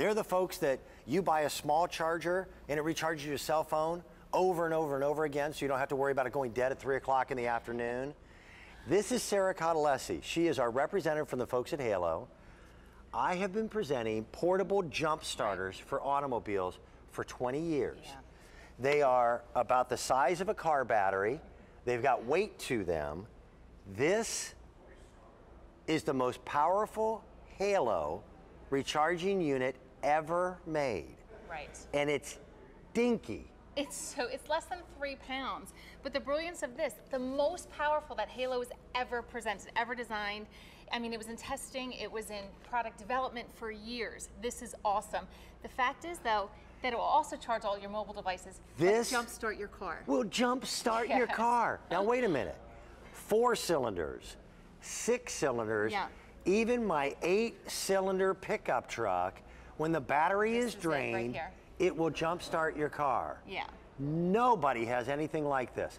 They're the folks that you buy a small charger and it recharges your cell phone over and over and over again, so you don't have to worry about it going dead at 3 o'clock in the afternoon. This is Sarah Cottalesi. She is our representative from the folks at Halo. I have been presenting portable jump starters for automobiles for 20 years. Yeah. They are about the size of a car battery. They've got weight to them. This is the most powerful Halo recharging unit ever made. Right. And it's dinky. It's less than 3 pounds. But the brilliance of this, the most powerful that Halo has ever presented, ever designed. I mean, it was in testing, it was in product development for years. This is awesome. The fact is, though, that it will also charge all your mobile devices. This jumpstart your car. Will jumpstart your car. Now, wait a minute. 4 cylinders, 6 cylinders, even my 8-cylinder pickup truck, when the battery is drained, it will jumpstart your car. Yeah. Nobody has anything like this.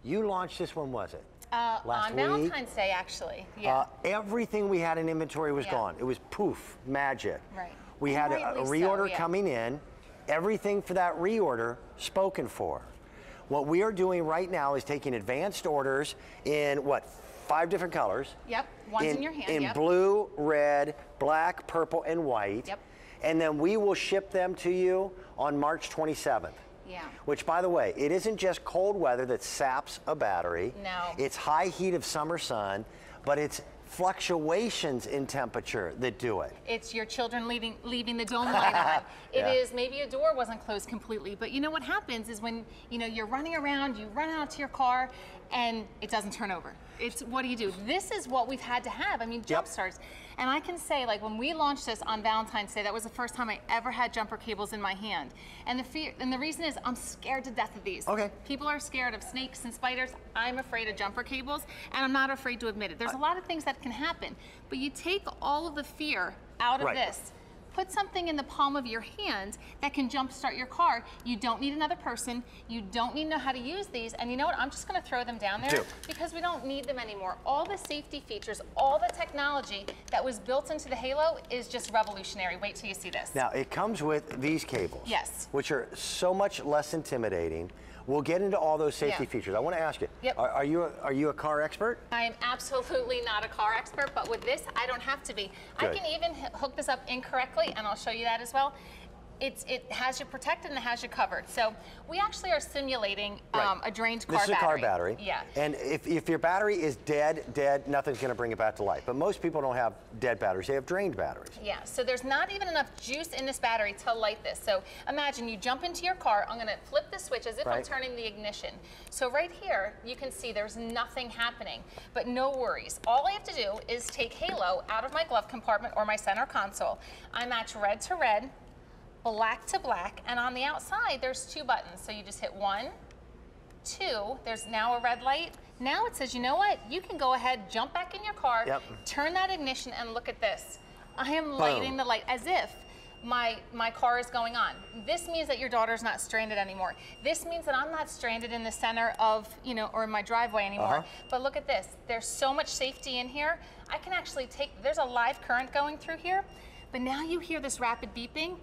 You launched this, when was it? Last on week? Valentine's Day, actually. Yeah. Everything we had in inventory was gone. It was poof, magic. Right. We had a reorder coming in. Everything for that reorder spoken for. What we are doing right now is taking advanced orders in, what, 5 different colors? Yep, one's in your hand, in blue, red, black, purple, and white. Yep. And then we will ship them to you on March 27th. Yeah. Which, by the way, it isn't just cold weather that saps a battery. No. It's high heat of summer sun, but it's fluctuations in temperature that do it. It's your children leaving the dome light on. It is maybe a door wasn't closed completely, but you know what happens is when you're running around, you run out to your car, and it doesn't turn over. It's what do you do? This is what we've had to have. I mean, jump starts. And I can say, like, when we launched this on Valentine's Day, that was the first time I ever had jumper cables in my hand. And the reason is I'm scared to death of these. Okay. People are scared of snakes and spiders. I'm afraid of jumper cables, and I'm not afraid to admit it. There's a lot of things that can happen, but you take all of the fear out of this. Put something in the palm of your hand that can jumpstart your car. You don't need another person. You don't need to know how to use these. And you know what? I'm just going to throw them down there because we don't need them anymore. All the safety features, all the technology that was built into the Halo is just revolutionary. Wait till you see this. Now, it comes with these cables, which are so much less intimidating. We'll get into all those safety features. I want to ask you, are you a car expert? I am absolutely not a car expert, but with this, I don't have to be. Good. I can even hook this up incorrectly, and I'll show you that as well. It has you protected and it has you covered. So we actually are simulating a drained car battery. This is a car battery. Yeah. And if your battery is dead, nothing's going to bring it back to life. But most people don't have dead batteries. They have drained batteries. Yeah. So there's not even enough juice in this battery to light this. So imagine you jump into your car. I'm going to flip the switch as if I'm turning the ignition. So right here, you can see there's nothing happening. But no worries. All I have to do is take Halo out of my glove compartment or my center console. I match red to red, black to black, and on the outside there's 2 buttons. So you just hit 1, 2, there's now a red light. Now it says, you know what, you can go ahead, jump back in your car, turn that ignition, and look at this. I am lighting the light as if my car is going on. This means that your daughter's not stranded anymore. This means that I'm not stranded in the center of, or in my driveway anymore. But look at this, there's so much safety in here. I can actually there's a live current going through here, but now you hear this rapid beeping.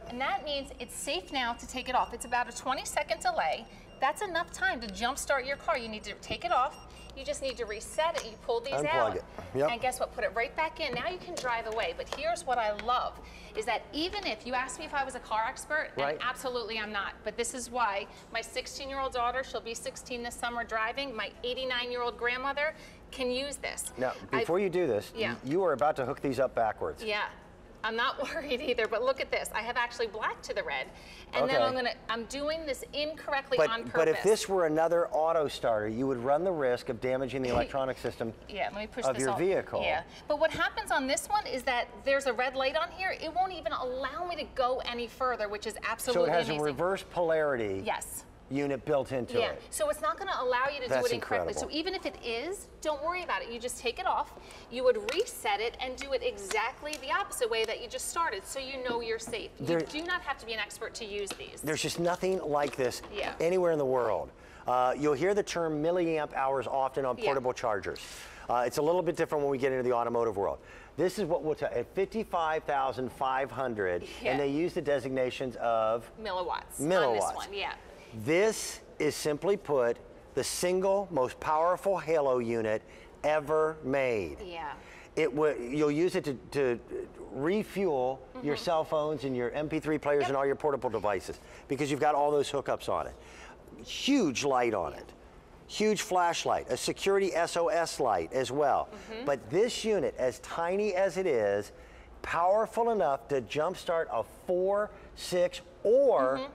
And that means it's safe now to take it off. It's about a 20-second delay. That's enough time to jumpstart your car. You need to take it off. You just need to reset it. You pull these out. And guess what? Put it right back in. Now you can drive away. But here's what I love, is that even if you asked me if I was a car expert, and absolutely I'm not, but this is why my 16-year-old daughter, she'll be 16 this summer driving, my 89-year-old grandmother can use this. Now, before you do this, you are about to hook these up backwards. I'm not worried either, but look at this. I have actually black to the red, and then I'm doing this incorrectly on purpose. But if this were another auto starter, you would run the risk of damaging the electronic system of your vehicle. But what happens on this one is that there's a red light on here. It won't even allow me to go any further, which is absolutely amazing. So it has a reverse polarity. Unit built into it. So it's not going to allow you to do it incorrectly. So even if it is, don't worry about it. You just take it off. You would reset it and do it exactly the opposite way that you just started, so you know you're safe. You do not have to be an expert to use these. There's just nothing like this anywhere in the world. You'll hear the term milliamp hours often on portable chargers. It's a little bit different when we get into the automotive world. This is what we'll tell at 55,500, and they use the designations of milliwatts. Milliwatts. On this one, yeah. This is simply put the single most powerful halo unit ever made. Yeah. You'll use it to refuel your cell phones and your MP3 players and all your portable devices because you've got all those hookups on it. Huge light on it. Huge flashlight, a security SOS light as well. But this unit, as tiny as it is, powerful enough to jumpstart a 4, 6, or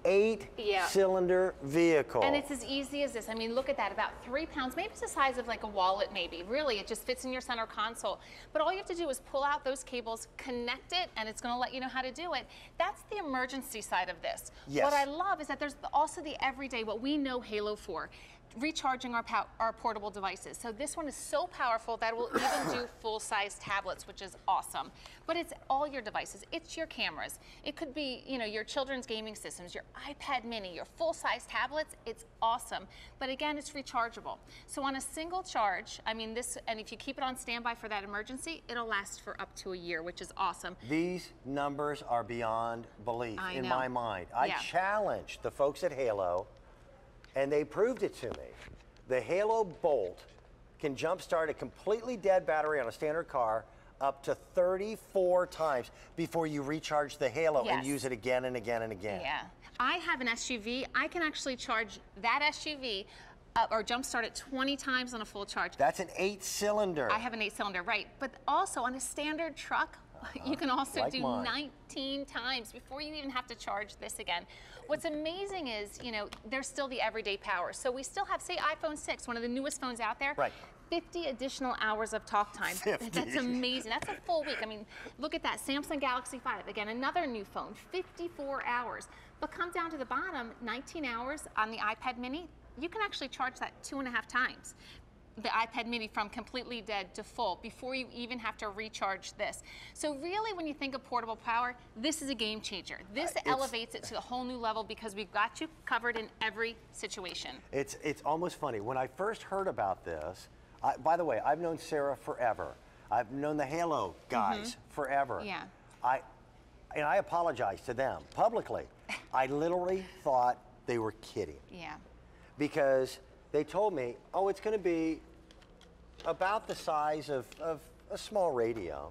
8-cylinder vehicle. And it's as easy as this. I mean, look at that, about 3 pounds. Maybe it's the size of like a wallet, maybe. Really, it just fits in your center console. But all you have to do is pull out those cables, connect it, and it's going to let you know how to do it. That's the emergency side of this. Yes. What I love is that there's also the everyday, what we know Halo for. Recharging our portable devices. So this one is so powerful that it will even do full-size tablets, which is awesome. But it's all your devices. It's your cameras. It could be, you know, your children's gaming systems, your iPad mini, your full-size tablets. It's awesome. But again, it's rechargeable. So on a single charge, I mean this, and if you keep it on standby for that emergency, it'll last for up to a year, which is awesome. These numbers are beyond belief in my mind. Yeah. I challenged the folks at Halo, and they proved it to me. The Halo Bolt can jumpstart a completely dead battery on a standard car up to 34 times before you recharge the Halo and use it again and again and again. Yeah. I have an SUV. I can actually charge that SUV or jumpstart it 20 times on a full charge. That's an 8-cylinder. I have an 8-cylinder, right. But also on a standard truck, you can also do 19 times before you even have to charge this again. What's amazing is, you know, there's still the everyday power. So we still have, say, iPhone 6, one of the newest phones out there. Right. 50 additional hours of talk time. 50. That's amazing. That's a full week. I mean, look at that. Samsung Galaxy 5, again, another new phone, 54 hours. But come down to the bottom, 19 hours on the iPad mini, you can actually charge that 2.5 times. The iPad mini from completely dead to full before you even have to recharge this. So really, when you think of portable power, this is a game changer. This elevates it to a whole new level because we've got you covered in every situation. It's almost funny. When I first heard about this, by the way, I've known Sarah forever. I've known the Halo guys forever. Yeah. And I apologize to them publicly. I literally thought they were kidding. Yeah. Because they told me, oh, it's going to be about the size of a small radio,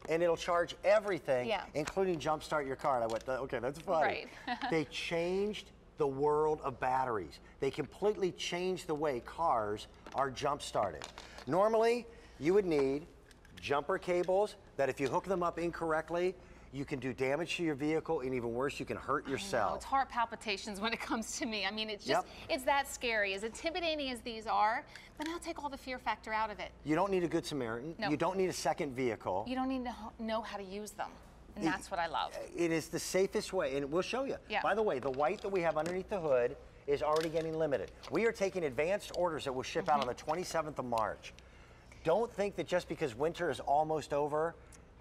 and it'll charge everything, including jumpstart your car. And I went, okay, that's funny. Right. They changed the world of batteries. They completely changed the way cars are jump-started. Normally, you would need jumper cables that if you hook them up incorrectly, you can do damage to your vehicle, and even worse, you can hurt yourself. I know, it's heart palpitations when it comes to me. I mean, it's just, it's that scary. As intimidating as these are, but now take all the fear factor out of it. You don't need a Good Samaritan. No. You don't need a second vehicle. You don't need to know how to use them. And that's what I love. It is the safest way, and we'll show you. Yeah. By the way, the white that we have underneath the hood is already getting limited. We are taking advanced orders that will ship out on the 27th of March. Don't think that just because winter is almost over,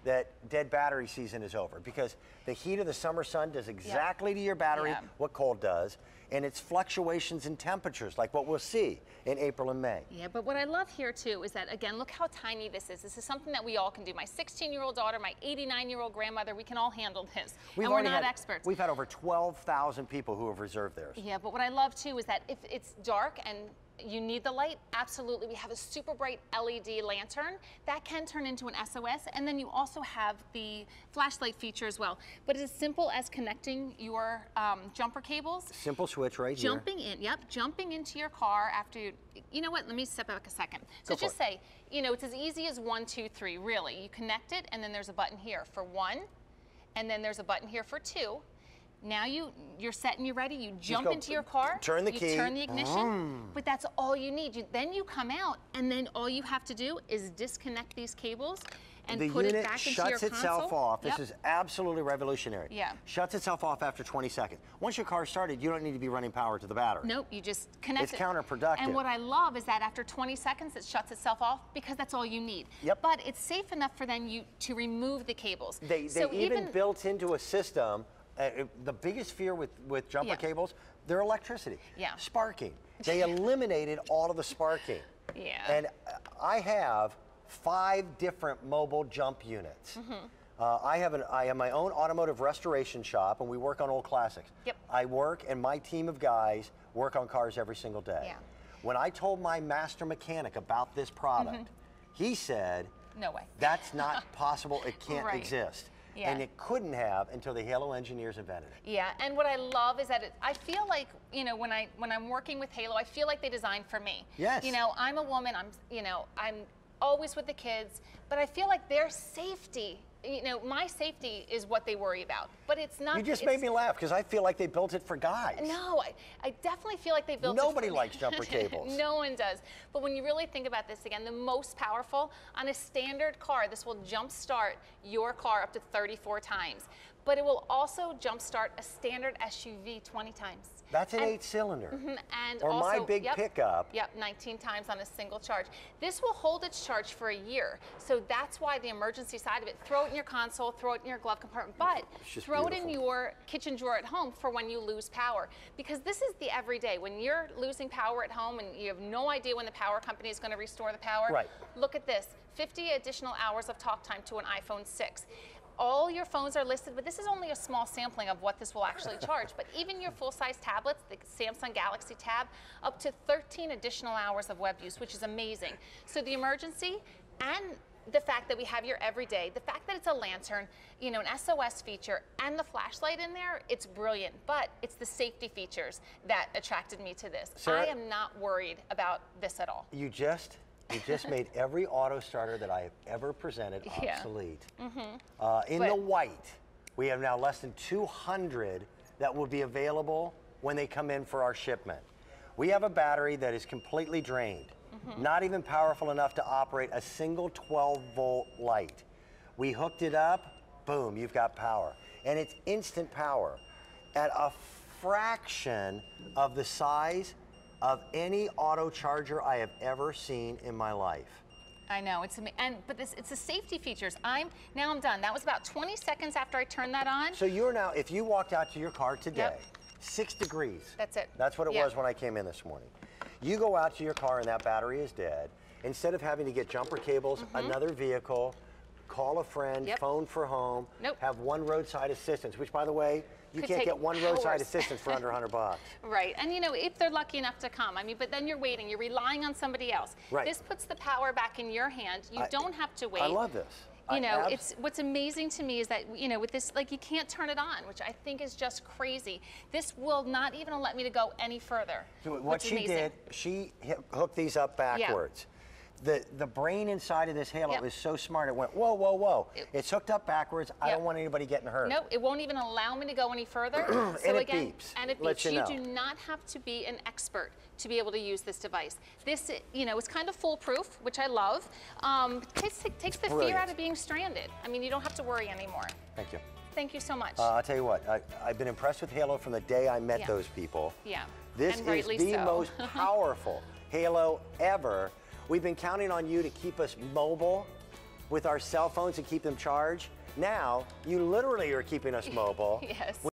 that dead battery season is over, because the heat of the summer sun does exactly to your battery what cold does, and it's fluctuations in temperatures like what we'll see in April and May. Yeah, but what I love here too is that, again, look how tiny this is. This is something that we all can do. My 16-year-old daughter, my 89-year-old grandmother, we can all handle this. And we're not experts. We've had over 12,000 people who have reserved theirs. Yeah, but what I love too is that if it's dark and you need the light, absolutely. We have a super bright LED lantern that can turn into an SOS, and then you also have the flashlight feature as well. But it's as simple as connecting your jumper cables. Simple switch right here. Jumping in, jumping into your car after you know what, let me step back a second. So just say, you know, it's as easy as 1, 2, 3, really. You connect it, and then there's a button here for 1, and then there's a button here for 2. Now you're set and you're ready. You jump into your car. Turn the key. You turn the ignition. But that's all you need. Then you come out, and then all you have to do is disconnect these cables and put it back into your console. The unit shuts itself off. This is absolutely revolutionary. Yeah. Shuts itself off after 20 seconds. Once your car's started, you don't need to be running power to the battery. Nope, you just connect it. It's counterproductive. And what I love is that after 20 seconds, it shuts itself off because that's all you need. Yep. But it's safe enough for then you to remove the cables. They even built into a system. The biggest fear with jumper cables, they're electricity. Yeah. Sparking. They eliminated all of the sparking. Yeah. And I have 5 different mobile jump units. I have my own automotive restoration shop, and we work on old classics. Yep. I work, and my team of guys work on cars every single day. Yeah. When I told my master mechanic about this product, he said, no way. That's not possible. It can't Right. exist. Yeah. And it couldn't have until the Halo engineers invented it. Yeah, and what I love is that I feel like, you know, when I'm working with Halo, I feel like they designed for me. Yes. You know, I'm a woman, I'm always with the kids, but I feel like their safety, you know, my safety is what they worry about, but it's not. You just made me laugh because I feel like they built it for guys. No, I definitely feel like they built Nobody it for likes jumper cables. No one does. But when you really think about this again, the most powerful on a standard car, this will jumpstart your car up to 34 times. But it will also jumpstart a standard SUV 20 times. That's an 8-cylinder. And or also, my big pickup. Yep, 19 times on a single charge. This will hold its charge for a year. So that's why the emergency side of it, throw it in your console, throw it in your glove compartment, but throw it in your kitchen drawer at home for when you lose power. Because this is the everyday. When you're losing power at home and you have no idea when the power company is going to restore the power, right. Look at this, 50 additional hours of talk time to an iPhone 6. All your phones are listed, but this is only a small sampling of what this will actually charge. But even your full-size tablets, the Samsung Galaxy Tab, up to 13 additional hours of web use, which is amazing. So the emergency and the fact that we have your everyday, the fact that it's a lantern, you know, an SOS feature, and the flashlight in there, it's brilliant. But it's the safety features that attracted me to this. Sarah, I am not worried about this at all. You just made every auto starter that I have ever presented obsolete. In the white, we have now less than 200 that will be available when they come in for our shipment. We have a battery that is completely drained, not even powerful enough to operate a single 12-volt light. We hooked it up, boom, you've got power. And it's instant power at a fraction of the size of any auto charger I have ever seen in my life. I know, it's the safety features. Now I'm done. That was about 20 seconds after I turned that on. So you're now, if you walked out to your car today, 6 degrees. That's it. That's what it was when I came in this morning. You go out to your car and that battery is dead. Instead of having to get jumper cables, another vehicle, call a friend, phone for home, have one roadside assistance, which by the way, you can't get one roadside assistance for under $100. Right, and you know, if they're lucky enough to come, I mean, but then you're waiting, you're relying on somebody else. Right. This puts the power back in your hand. You don't have to wait. I love this. You know, what's amazing to me is that, you know, with this, like, you can't turn it on, which I think is just crazy. This will not even let me to go any further. So what she did, she hooked these up backwards. The brain inside of this Halo is so smart. It went, whoa, whoa, whoa. It's hooked up backwards. I don't want anybody getting hurt. No, it won't even allow me to go any further. And it beeps. And it beeps. You do not have to be an expert to be able to use this device. This, you know, is kind of foolproof, which I love. Takes the fear out of being stranded. I mean, you don't have to worry anymore. Thank you. Thank you so much. I'll tell you what, I've been impressed with Halo from the day I met those people. Yeah. This is the most powerful Halo ever. We've been counting on you to keep us mobile with our cell phones and keep them charged. Now, you literally are keeping us mobile. Yes.